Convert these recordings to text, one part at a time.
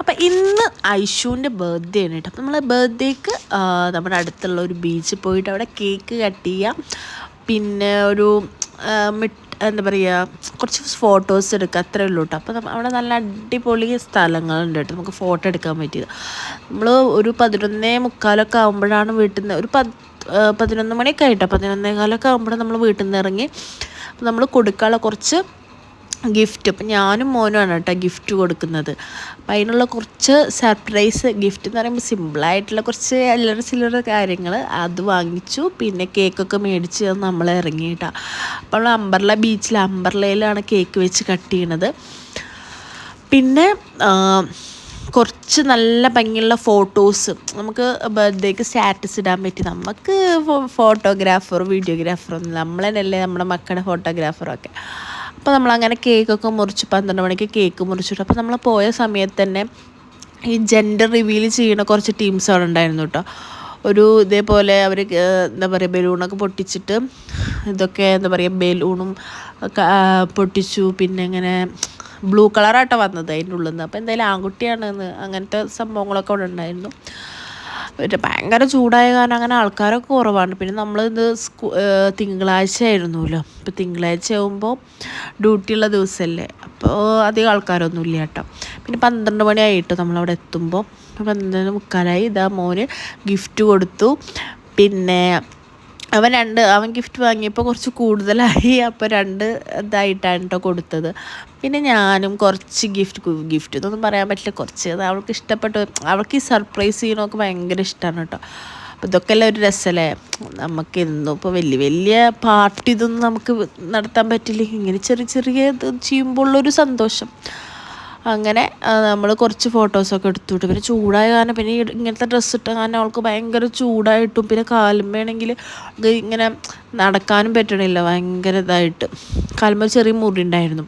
അപ്പോൾ ഇന്ന് ഐഷുവിൻ്റെ ബർത്ത്ഡേ ആണ് കേട്ടോ. അപ്പോൾ നമ്മൾ ബർത്ത്ഡേക്ക് നമ്മുടെ അടുത്തുള്ള ഒരു ബീച്ചിൽ പോയിട്ട് അവിടെ കേക്ക് കട്ട് ചെയ്യാം, പിന്നെ ഒരു എന്താ പറയുക കുറച്ച് ഫോട്ടോസ് എടുക്കുക, അത്രയേ ഉള്ളൂ കേട്ടോ. അപ്പോൾ അവിടെ നല്ല അടിപൊളി സ്ഥലങ്ങളുണ്ട് കേട്ടോ നമുക്ക് ഫോട്ടോ എടുക്കാൻ പറ്റിയത്. നമ്മൾ ഒരു 11:45 ആകുമ്പോഴാണ് വീട്ടിൽ നിന്ന്, ഒരു 11 മണിയൊക്കെ ആയിട്ടോ, 11:15 ആകുമ്പോഴാണ് നമ്മൾ വീട്ടിൽ നിന്ന് ഇറങ്ങി. അപ്പോൾ നമ്മൾ കൊടുക്കാനുള്ള കുറച്ച് ഗിഫ്റ്റ്, അപ്പം ഞാനും മോനുമാണ് കേട്ടോ ഗിഫ്റ്റ് കൊടുക്കുന്നത്. അപ്പം അതിനുള്ള കുറച്ച് സർപ്രൈസ് ഗിഫ്റ്റ് എന്ന് പറയുമ്പോൾ സിമ്പിളായിട്ടുള്ള കുറച്ച് അല്ലറ ചില്ലറ കാര്യങ്ങൾ അത് വാങ്ങിച്ചു. പിന്നെ കേക്കൊക്കെ മേടിച്ച് നമ്മൾ ഇറങ്ങിയിട്ടാണ്. അപ്പോൾ നമ്മൾ അംബർല ബീച്ചിൽ അംബർലയിലാണ് കേക്ക് വെച്ച് കട്ട് ചെയ്യണത്. പിന്നെ കുറച്ച് നല്ല ഭംഗിയുള്ള ഫോട്ടോസ് നമുക്ക് ബർത്ത്ഡേക്ക് സ്റ്റാറ്റസ് ഇടാൻ പറ്റി. നമുക്ക് ഫോട്ടോഗ്രാഫറോ വീഡിയോഗ്രാഫറോ ഒന്നും, നമ്മൾ തന്നെയല്ലേ നമ്മുടെ മക്കളുടെ ഫോട്ടോഗ്രാഫറൊക്കെ. അപ്പോൾ നമ്മളങ്ങനെ കേക്കൊക്കെ മുറിച്ച് 12 മണിക്ക് കേക്ക് മുറിച്ചിട്ട്, അപ്പോൾ നമ്മൾ പോയ സമയത്ത് തന്നെ ഈ ജെൻഡർ റിവീൽ ചെയ്യുന്ന കുറച്ച് ടീംസ് അവിടെ ഉണ്ടായിരുന്നു കേട്ടോ. ഒരു ഇതേപോലെ അവർ എന്താ പറയുക ബലൂണൊക്കെ പൊട്ടിച്ചിട്ട്, ഇതൊക്കെ എന്താ പറയുക ബലൂണും പൊട്ടിച്ചു. പിന്നെ ഇങ്ങനെ ബ്ലൂ കളറാട്ടോ വന്നത് അതിൻ്റെ ഉള്ളിൽ നിന്ന്. അപ്പോൾ എന്തായാലും ആൺകുട്ടിയാണെന്ന് അങ്ങനത്തെ സംഭവങ്ങളൊക്കെ അവിടെ ഉണ്ടായിരുന്നു. ഭയങ്കര ചൂടായ കാരണം അങ്ങനെ ആൾക്കാരൊക്കെ കുറവാണ്. പിന്നെ നമ്മളിത് തിങ്കളാഴ്ച ആയിരുന്നല്ലോ. ഇപ്പോൾ തിങ്കളാഴ്ച ആകുമ്പോൾ ഡ്യൂട്ടിയുള്ള ദിവസമല്ലേ, അപ്പോൾ അധികം ആൾക്കാരൊന്നും ഇല്ല കേട്ടോ. പിന്നെ 12 മണിയായിട്ട് നമ്മളവിടെ എത്തുമ്പോൾ 12:45 ഇതാ മോന് ഗിഫ്റ്റ് കൊടുത്തു. പിന്നെ അവൻ ഗിഫ്റ്റ് വാങ്ങിയപ്പോൾ കുറച്ച് കൂടുതലായി, അപ്പോൾ 2 ഇതായിട്ടാണ് കേട്ടോ കൊടുത്തത്. പിന്നെ ഞാനും കുറച്ച് ഗിഫ്റ്റ് എന്നൊന്നും പറയാൻ പറ്റില്ല, കുറച്ച് അവൾക്ക് ഇഷ്ടപ്പെട്ടു. അവൾക്ക് ഈ സർപ്രൈസ് ചെയ്യണമൊക്കെ ഭയങ്കര ഇഷ്ടമാണ് കേട്ടോ. അപ്പോൾ ഇതൊക്കെ എല്ലാം ഒരു രസമല്ലേ. നമുക്ക് എന്നും ഇപ്പോൾ വലിയ പാർട്ടി ഇതൊന്നും നമുക്ക് നടത്താൻ പറ്റില്ല, ഇങ്ങനെ ചെറിയ ഇത് ചെയ്യുമ്പോൾ ഉള്ളൊരു സന്തോഷം. അങ്ങനെ നമ്മൾ കുറച്ച് ഫോട്ടോസൊക്കെ എടുത്തുവിട്ടു. പിന്നെ ചൂടായ കാരണം പിന്നെ ഇങ്ങനത്തെ ഡ്രസ്സ് ഇട്ട കാരണം അവൾക്ക് ഭയങ്കര ചൂടായിട്ടും, പിന്നെ കാലുമ്മയാണെങ്കിൽ ഇങ്ങനെ നടക്കാനും പറ്റണില്ല, ഭയങ്കര ഇതായിട്ട് കാലുമ്മ ചെറിയ മുറി ഉണ്ടായിരുന്നു.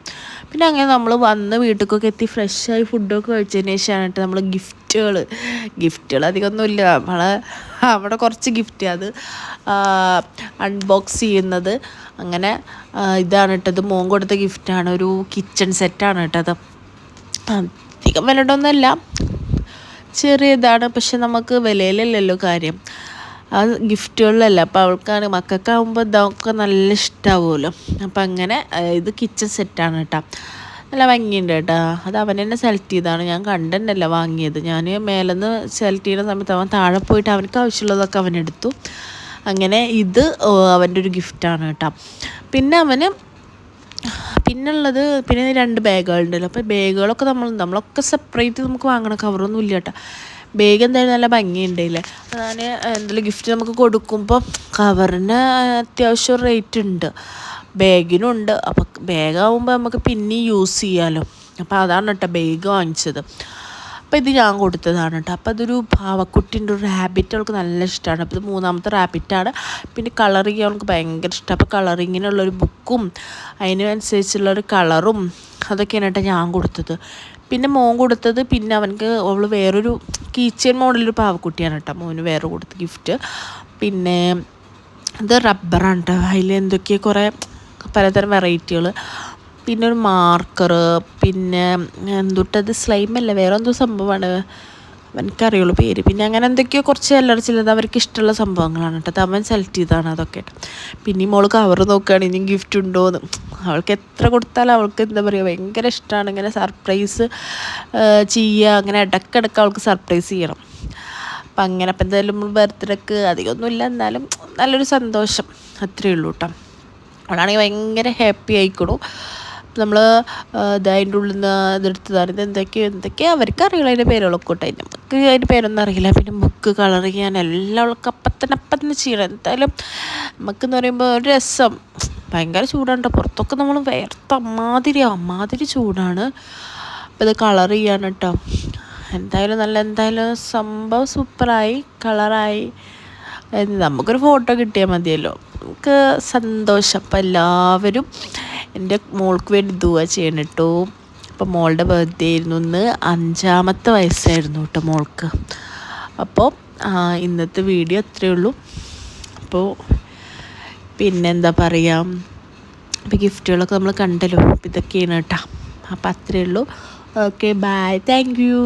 പിന്നെ അങ്ങനെ നമ്മൾ വന്ന് വീട്ടിലേക്കൊക്കെ എത്തി ഫ്രഷായി ഫുഡൊക്കെ കഴിച്ചതിന് ശേഷമായിട്ട് നമ്മൾ ഗിഫ്റ്റുകൾ അധികമൊന്നുമില്ല, അവിടെ കുറച്ച് ഗിഫ്റ്റ് അത് അൺബോക്സ് ചെയ്യുന്നത്. അങ്ങനെ ഇതാണ് കേട്ടത്, മോൻ കൊടുത്ത ഗിഫ്റ്റാണ്, ഒരു കിച്ചൺ സെറ്റാണ് കേട്ടത്. അധികം വിലയുടൊന്നുമല്ല, ചെറിയതാണ്, പക്ഷെ നമുക്ക് വിലയിലല്ലല്ലോ കാര്യം, ആ ഗിഫ്റ്റുകളിലല്ല. അപ്പോൾ അവൾക്കാണ് മക്കൾക്കാവുമ്പോൾ ഇതൊക്കെ നല്ല ഇഷ്ടമാവുമല്ലോ. അപ്പം അങ്ങനെ ഇത് കിച്ചൺ സെറ്റാണ് കേട്ടോ, നല്ല ഭംഗിയുണ്ട് കേട്ടോ. അത് അവൻ തന്നെ സെലക്ട് ചെയ്തതാണ്, ഞാൻ കണ്ടിട്ടല്ല വാങ്ങിയത്. ഞാൻ മേലെന്ന് സെലക്ട് ചെയ്യുന്ന സമയത്ത് അവൻ താഴെ പോയിട്ട് അവനക്ക് ആവശ്യമുള്ളതൊക്കെ അവനെടുത്തു. അങ്ങനെ ഇത് അവൻ്റെ ഒരു ഗിഫ്റ്റാണ് കേട്ടോ. പിന്നുള്ളത് 2 ബാഗുകളുണ്ടല്ലോ. അപ്പോൾ ബാഗുകളൊക്കെ നമ്മളൊക്കെ സെപ്പറേറ്റ് നമുക്ക് വാങ്ങണം, കവറൊന്നും ഇല്ല കേട്ടോ. ബാഗ് എന്തായാലും നല്ല ഭംഗിയുണ്ടല്ലേ. ഞാൻ എന്തെങ്കിലും ഗിഫ്റ്റ് നമുക്ക് കൊടുക്കുമ്പോൾ കവറിന് അത്യാവശ്യം റേറ്റ് ഉണ്ട്, ബാഗിനുണ്ട്. അപ്പോൾ ബാഗാകുമ്പോൾ നമുക്ക് പിന്നെയും യൂസ് ചെയ്യാമല്ലോ. അപ്പോൾ അതാണ് കേട്ടോ ബാഗ് വാങ്ങിച്ചത്. അപ്പോൾ ഇത് ഞാൻ കൊടുത്തതാണ് കേട്ടോ. അപ്പോൾ അതൊരു പാവക്കുട്ടിൻ്റെ ഒരു റാബിറ്റ് അവൾക്ക് നല്ല ഇഷ്ടമാണ്. അപ്പോൾ ഇത് 3ാമത്തെ റാബിറ്റാണ്. പിന്നെ കളറിങ് അവൾക്ക് ഭയങ്കര ഇഷ്ടമാണ്. അപ്പോൾ കളറിങ്ങിനുള്ളൊരു ബുക്കും അതിനനുസരിച്ചുള്ളൊരു കളറും അതൊക്കെയാണ് കേട്ടോ ഞാൻ കൊടുത്തത്. പിന്നെ മോൻ കൊടുത്തത്, പിന്നെ അവൾ വേറൊരു കീച്ചെയിൻ മോഡലൊരു പാവക്കുട്ടിയാണ് കേട്ടോ മോന് വേറെ കൊടുത്ത ഗിഫ്റ്റ്. പിന്നെ ഇത് റബ്ബറാണ് കേട്ടോ, അതിൽ എന്തൊക്കെയോ കുറേ പലതരം വെറൈറ്റികൾ. പിന്നെ ഒരു മാർക്കർ, പിന്നെ എന്തൊട്ടത് സ്ലൈമല്ല വേറെ എന്തോ സംഭവമാണ്, എനിക്കറിയുള്ളൂ പേര്. പിന്നെ അങ്ങനെ എന്തൊക്കെയോ കുറച്ച് ചിലത് അവർക്ക് ഇഷ്ടമുള്ള സംഭവങ്ങളാണ് കേട്ടോ. അവൻ സെലക്ട് ചെയ്തതാണ് അതൊക്കെ. പിന്നെ മോൾ കവർ നോക്കുകയാണ് ഇനിയും ഗിഫ്റ്റ് ഉണ്ടോയെന്ന്. അവൾക്ക് എത്ര കൊടുത്താലും അവൾക്ക് എന്താ പറയുക ഭയങ്കര ഇഷ്ടമാണ് ഇങ്ങനെ സർപ്രൈസ് ചെയ്യുക, അങ്ങനെ ഇടയ്ക്കിടയ്ക്ക് അവൾക്ക് സർപ്രൈസ് ചെയ്യണം. അപ്പം അങ്ങനെ അപ്പം എന്തായാലും ബർത്ത്ഡേക്ക് അധികമൊന്നുമില്ല, എന്നാലും നല്ലൊരു സന്തോഷം അത്രയേ ഉള്ളൂ കേട്ടോ. അവളാണെങ്കിൽ ഭയങ്കര ഹാപ്പി ആയിക്കണു. നമ്മൾ അതിൻ്റെ ഉള്ളിൽ നിന്ന് ഇതെടുത്തതാണ്. എന്തൊക്കെയോ അവർക്ക് അറിയില്ല അതിൻ്റെ പേരുകളൊക്കെ കൂട്ടെ, നമുക്ക് അതിൻ്റെ പേരൊന്നും അറിയില്ല. പിന്നെ ബുക്ക് കളർ ചെയ്യാൻ എല്ലാം അവൾക്ക് അപ്പം തന്നെ ചെയ്യണം. എന്തായാലും നമുക്കെന്ന് പറയുമ്പോൾ ഒരു രസം. ഭയങ്കര ചൂടാണ്, പുറത്തൊക്കെ നമ്മൾ വേർത്ത അമ്മാതിരി ചൂടാണ്. അപ്പോൾ ഇത് കളർ ചെയ്യാൻ കേട്ടോ. എന്തായാലും സംഭവം സൂപ്പറായി, കളറായി. നമുക്കൊരു ഫോട്ടോ കിട്ടിയാൽ മതിയല്ലോ, നമുക്ക് സന്തോഷം. അപ്പോൾ എല്ലാവരും എൻ്റെ മോൾക്ക് വേണ്ടി ദുആ ചെയ്യണം കേട്ടോ. അപ്പോൾ മോളുടെ ബർത്ത്ഡേ ആയിരുന്നു ഇന്ന്, 5ാമത്തെ വയസ്സായിരുന്നു കേട്ടോ മോൾക്ക്. അപ്പോൾ ഇന്നത്തെ വീഡിയോ അത്രയേ ഉള്ളൂ. അപ്പോൾ പിന്നെന്താ പറയുക, അപ്പോൾ ഗിഫ്റ്റുകളൊക്കെ നമ്മൾ കണ്ടല്ലോ, അപ്പോൾ ഇതൊക്കെയാണ് കേട്ടോ. അപ്പോൾ അത്രയേ ഉള്ളൂ. Okay, bye, thank U.